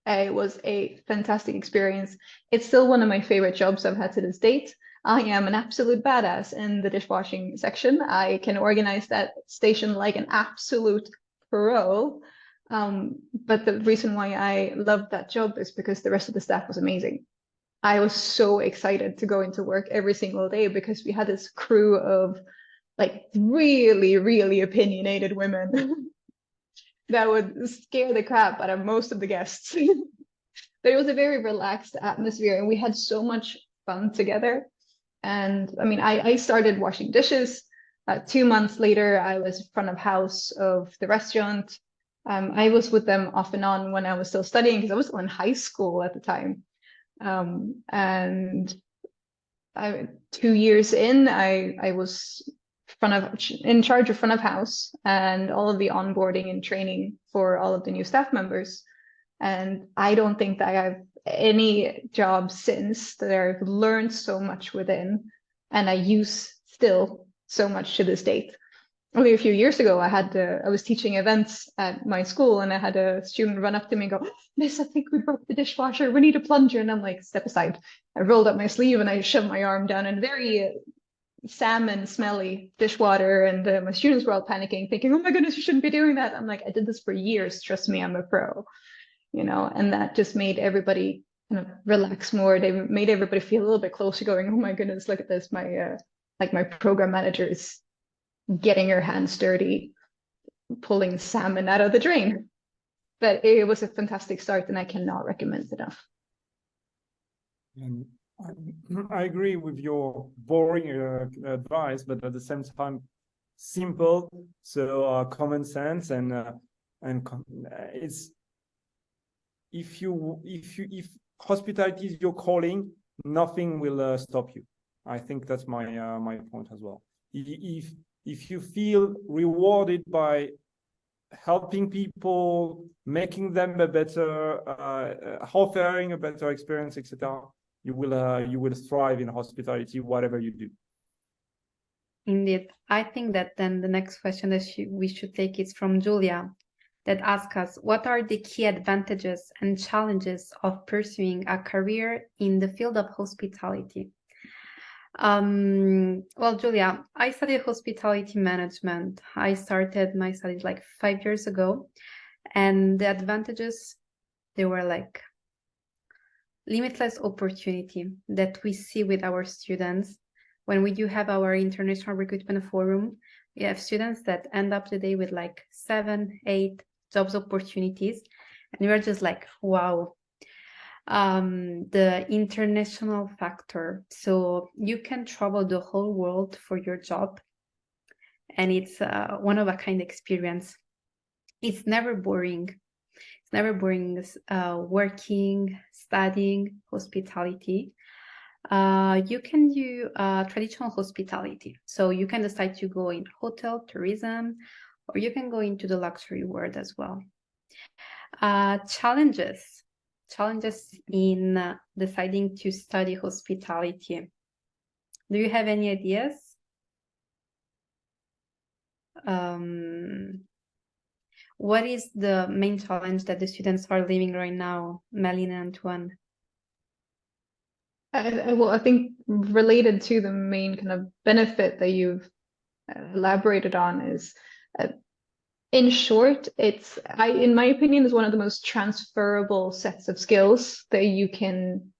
It was a fantastic experience. It's still one of my favorite jobs I've had to this date. I am an absolute badass in the dishwashing section. I can organize that station like an absolute pro. But the reason why I loved that job is because the rest of the staff was amazing. I was so excited to go into work every single day because we had this crew of like really, really opinionated women that would scare the crap out of most of the guests. But it was a very relaxed atmosphere and we had so much fun together. And I mean, I started washing dishes. 2 months later, I was front of house of the restaurant. I was with them off and on when I was still studying because I was still in high school at the time. And 2 years in, I was in charge of front of house and all of the onboarding and training for all of the new staff members. And I don't think that I have any job since that I've learned so much within, and I use still so much to this date. Only a few years ago, I was teaching events at my school, and I had a student run up to me and go, "Miss, I think we broke the dishwasher. We need a plunger." And I'm like, "Step aside." I rolled up my sleeve and I shoved my arm down in very salmon smelly dishwater, and my students were all panicking, thinking, "Oh my goodness, you shouldn't be doing that." I'm like, "I did this for years. Trust me, I'm a pro." You know, and that just made everybody kind of relax more. They made everybody feel a little bit closer, going, "Oh my goodness, look at this. My program manager is getting her hands dirty, pulling salmon out of the drain." But it was a fantastic start and I cannot recommend it enough. And I agree with your boring advice, but at the same time, simple. So common sense and it's if hospitality is your calling, nothing will stop you. I think that's my point as well. If you feel rewarded by helping people, making them a better, offering a better experience, etc., you will thrive in hospitality, whatever you do. Indeed. I think that then the next question that we should take is from Julia, that asks us, what are the key advantages and challenges of pursuing a career in the field of hospitality? Well, Julia, I studied hospitality management. I started my studies like 5 years ago, and the advantages, they were like limitless opportunity that we see with our students. When we do have our international recruitment forum, we have students that end up the day with like 7, 8 jobs opportunities, and we are just like, wow. The international factor. So you can travel the whole world for your job, and it's one of a kind experience. It's never boring. It's never boring. Working, studying, hospitality. You can do traditional hospitality. So you can decide to go in hotel, tourism, or you can go into the luxury world as well. Challenges in deciding to study hospitality. Do you have any ideas? What is the main challenge that the students are living right now, Malin and Antoine? Well, I think related to the main kind of benefit that you've elaborated on is, in short, in my opinion, is one of the most transferable sets of skills that you can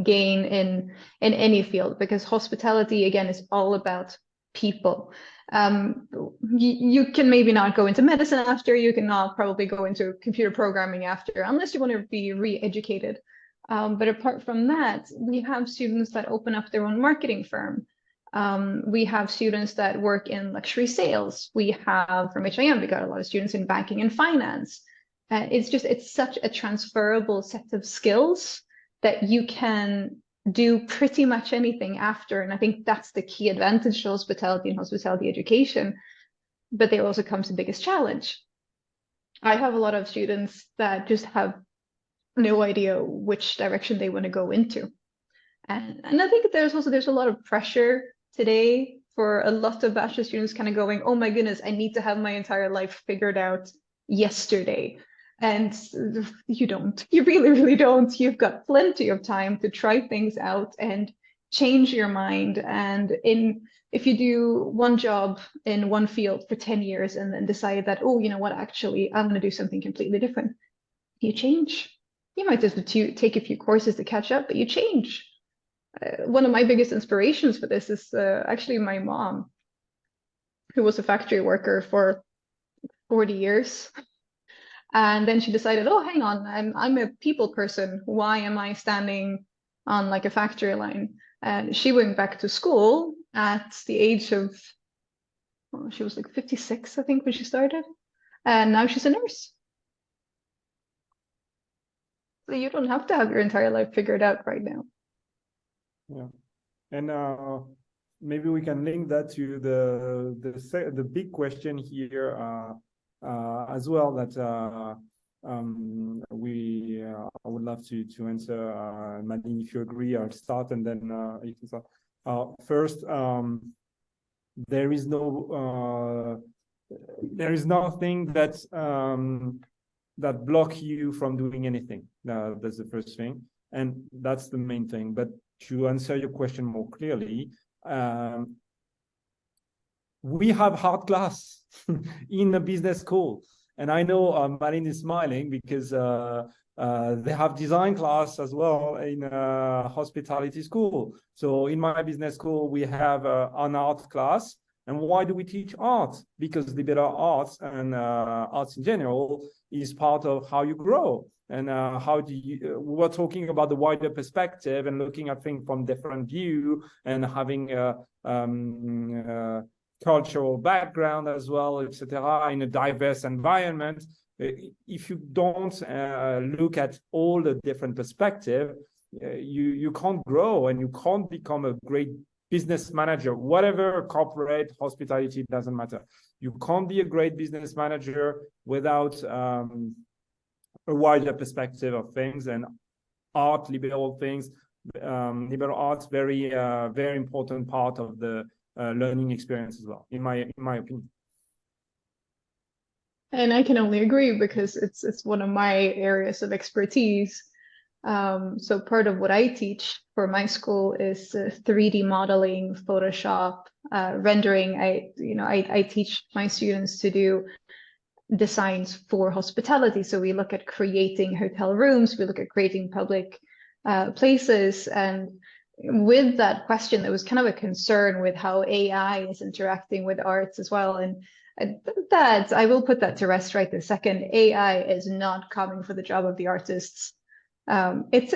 gain in any field, because hospitality, again, is all about people. You can maybe not go into medicine after, you cannot probably go into computer programming after, unless you want to be re-educated. But apart from that, we have students that open up their own marketing firm. We have students that work in luxury sales. We have, from HIM, we got a lot of students in banking and finance. It's such a transferable set of skills that you can do pretty much anything after. And I think that's the key advantage to hospitality and hospitality education. But there also comes the biggest challenge. I have a lot of students that just have no idea which direction they want to go into. And I think there's a lot of pressure today for a lot of bachelor students kind of going, oh my goodness, I need to have my entire life figured out yesterday. And you don't, you really, really don't. You've got plenty of time to try things out and change your mind. And if you do one job in one field for 10 years and then decide that, oh, you know what, actually, I'm going to do something completely different, you change. You might just take a few courses to catch up, but you change. One of my biggest inspirations for this is actually my mom, who was a factory worker for 40 years. And then she decided, oh, hang on, I'm a people person. Why am I standing on like a factory line? And she went back to school at the age of, well, she was like 56, I think, when she started. And now she's a nurse. So you don't have to have your entire life figured out right now. Yeah, and maybe we can link that to the big question here as well, that I would love to answer. Malin, if you agree, I'll start, and then you can start. First, there is nothing that block you from doing anything. That's the first thing, and that's the main thing. But to answer your question more clearly, we have hard class in a business school. And I know Malin is smiling because they have design class as well in hospitality school. So in my business school, we have an art class. And why do we teach art? Because liberal arts and arts in general is part of how you grow. And how do you, we're talking about the wider perspective and looking at things from different view and having a cultural background as well, etc., in a diverse environment. If you don't look at all the different perspective, you can't grow and you can't become a great business manager, whatever, corporate, hospitality, doesn't matter. You can't be a great business manager without a wider perspective of things, and art, liberal things, liberal arts, very important part of the learning experience as well, in my opinion. And I can only agree because it's one of my areas of expertise. So part of what I teach for my school is 3D modeling, Photoshop, rendering. I teach my students to do designs for hospitality. So we look at creating hotel rooms, we look at creating public places. And with that question, there was kind of a concern with how AI is interacting with arts as well. And that I will put that to rest right this second. AI is not coming for the job of the artists. It's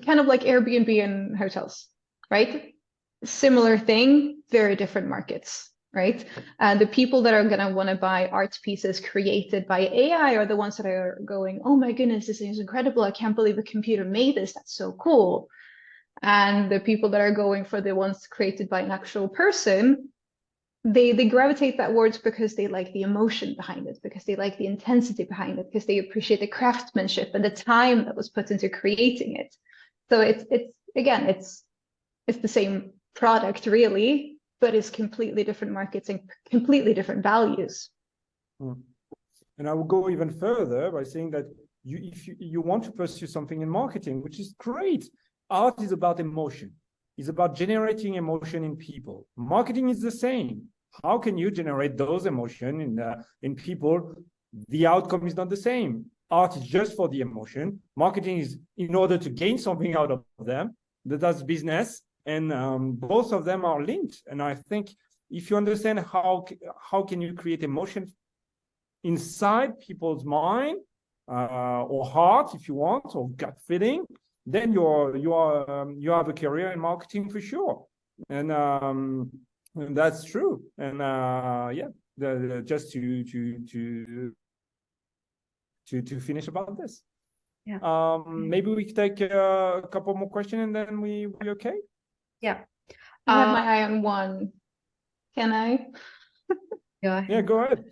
kind of like Airbnb and hotels, right? Similar thing, very different markets, right? The people that are going to want to buy art pieces created by AI are the ones that are going, oh my goodness, this is incredible. I can't believe a computer made this. That's so cool. And the people that are going for the ones created by an actual person, they gravitate that words because they like the emotion behind it, because they like the intensity behind it, because they appreciate the craftsmanship and the time that was put into creating it. So it's again, it's the same product really, but it's completely different markets and completely different values. And I will go even further by saying that if you want to pursue something in marketing, which is great, art is about emotion. It's about generating emotion in people. Marketing is the same. How can you generate those emotions in people? The outcome is not the same. Art is just for the emotion. Marketing is in order to gain something out of them. That's business, and both of them are linked. And I think if you understand how can you create emotion inside people's mind or heart, if you want, or gut feeling, then you have a career in marketing for sure. And that's true. And yeah, just to finish about this. Yeah. Maybe we could take a couple more questions and then we okay. Yeah. I have my eye on one. Can I? Go ahead. Yeah, go ahead.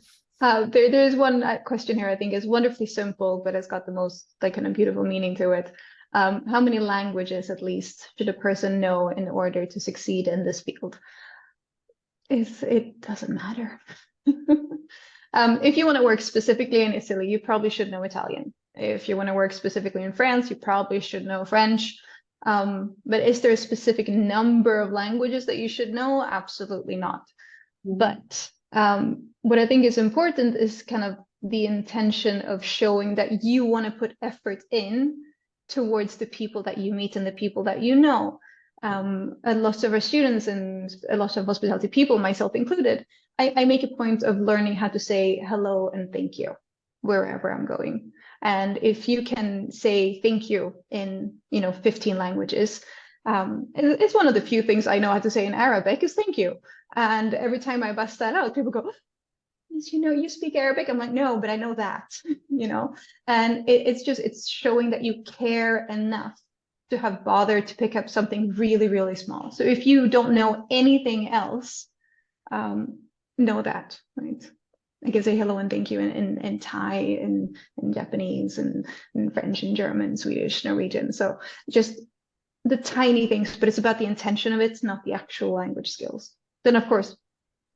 There's one question here I think is wonderfully simple, but it's got the most like kind of beautiful meaning to it. How many languages at least should a person know in order to succeed in this field? It doesn't matter. If you want to work specifically in Italy, you probably should know Italian. If you want to work specifically in France, you probably should know French. But is there a specific number of languages that you should know? Absolutely not. But what I think is important is kind of the intention of showing that you want to put effort in towards the people that you meet and the people that you know. A lot of our students and a lot of hospitality people, myself included, I make a point of learning how to say hello and thank you wherever I'm going. And if you can say thank you in 15 languages, it's one of the few things I know how to say in Arabic is thank you. And every time I bust that out, people go, you speak Arabic? I'm like, no, but I know that, and it's showing that you care enough to have bothered to pick up something really, really small. So if you don't know anything else, know that, right? I can say hello and thank you in Thai, in Japanese, and in French, and German, Swedish, Norwegian. So just the tiny things, but it's about the intention of it, not the actual language skills. Then, of course,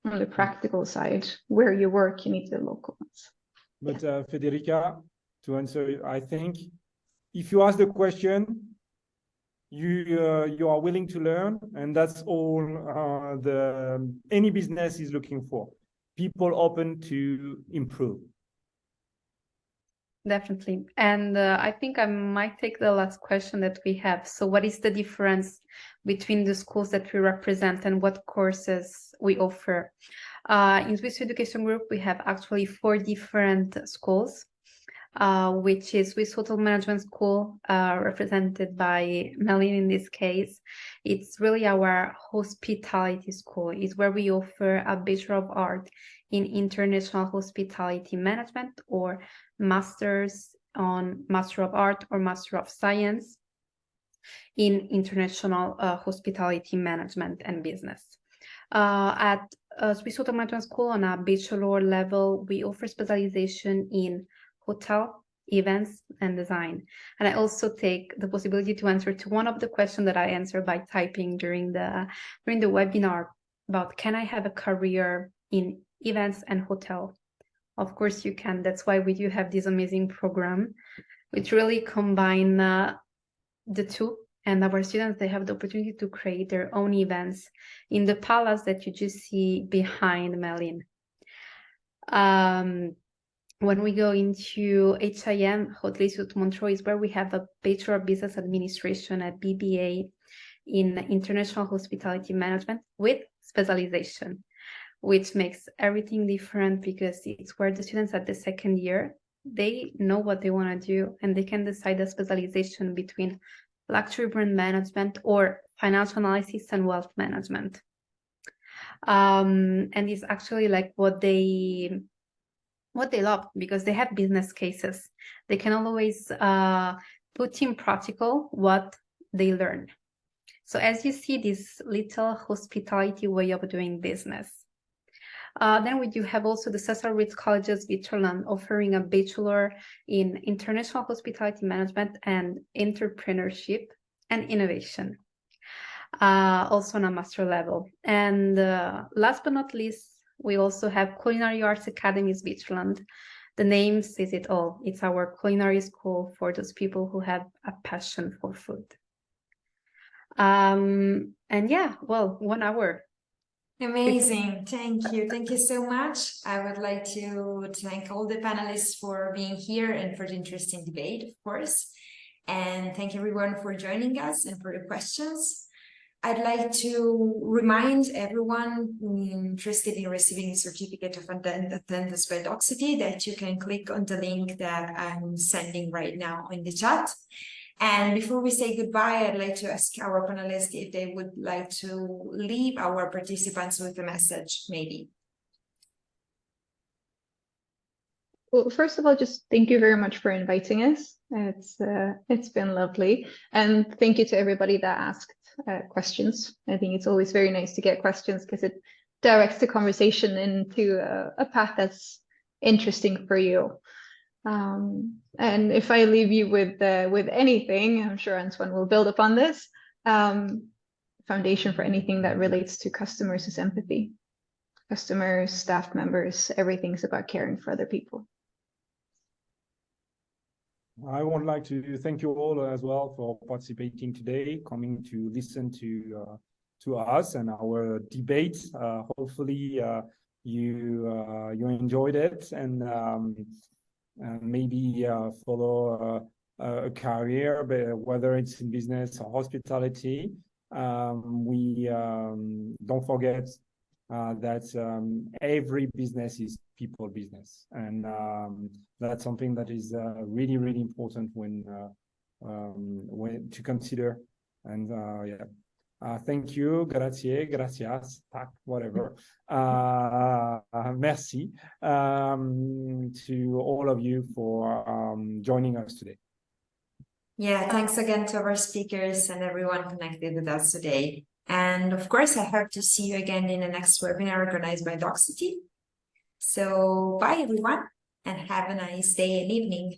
on the practical side, where you work, you need the local ones. But Federica, to answer, I think if you ask the question, you are willing to learn, and that's all any business is looking for. People open to improve. Definitely. And I think I might take the last question that we have. So what is the difference between the schools that we represent and what courses we offer? In Swiss Education Group, we have actually 4 different schools, which is Swiss Hotel Management School, represented by Malin in this case. It's really our hospitality school. It's where we offer a Bachelor of Art in International Hospitality Management, or Masters on Master of Art or Master of Science in International Hospitality Management and Business. At Swiss Hotel Management School, on a bachelor level, we offer specialization in hotel, events, and design. And I also take the possibility to answer to one of the questions that I answered by typing during the webinar about, can I have a career in events and hotel? Of course you can. That's why we do have this amazing program, which really combine the two. And our students, they have the opportunity to create their own events in the palace that you just see behind Malin. When we go into HIM, Hôtel Sud Montreux, is where we have a Bachelor of Business Administration, a BBA in International Hospitality Management with specialization, which makes everything different because it's where the students at the second year, they know what they want to do, and they can decide the specialization between luxury brand management or financial analysis and wealth management. And it's actually like what they love, because they have business cases. They can always put in practical what they learn. So as you see, this little hospitality way of doing business. Then we do have also the Cecil Rhodes Colleges Switzerland, offering a bachelor in international hospitality management and entrepreneurship and innovation, also on a master level. And last but not least, we also have Culinary Arts Academy Switzerland. The name says it all. It's our culinary school for those people who have a passion for food. And yeah, well, 1 hour. Amazing. Thank you. Thank you so much. I would like to thank all the panelists for being here and for the interesting debate, of course. And thank everyone for joining us and for the questions. I'd like to remind everyone interested in receiving a certificate of attendance by Docsity that you can click on the link that I'm sending right now in the chat. And before we say goodbye, I'd like to ask our panelists if they would like to leave our participants with a message, maybe. Well, first of all, just thank you very much for inviting us. It's been lovely. And thank you to everybody that asked questions. I think it's always very nice to get questions because it directs the conversation into a path that's interesting for you. And if I leave you with anything, I'm sure Antoine will build upon this. Foundation for anything that relates to customers is empathy. Customers, staff members, everything's about caring for other people. I would like to thank you all as well for participating today, coming to listen to us and our debate. Hopefully you enjoyed it and maybe follow a career, whether it's in business or hospitality. We don't forget that every business is people business, and that's something that is really, really important when to consider. And yeah, thank you, grazie, gracias, tac, whatever. Merci to all of you for joining us today. Yeah, thanks again to our speakers and everyone connected with us today. And of course, I hope to see you again in the next webinar organized by Docsity. So bye everyone, and have a nice day and evening.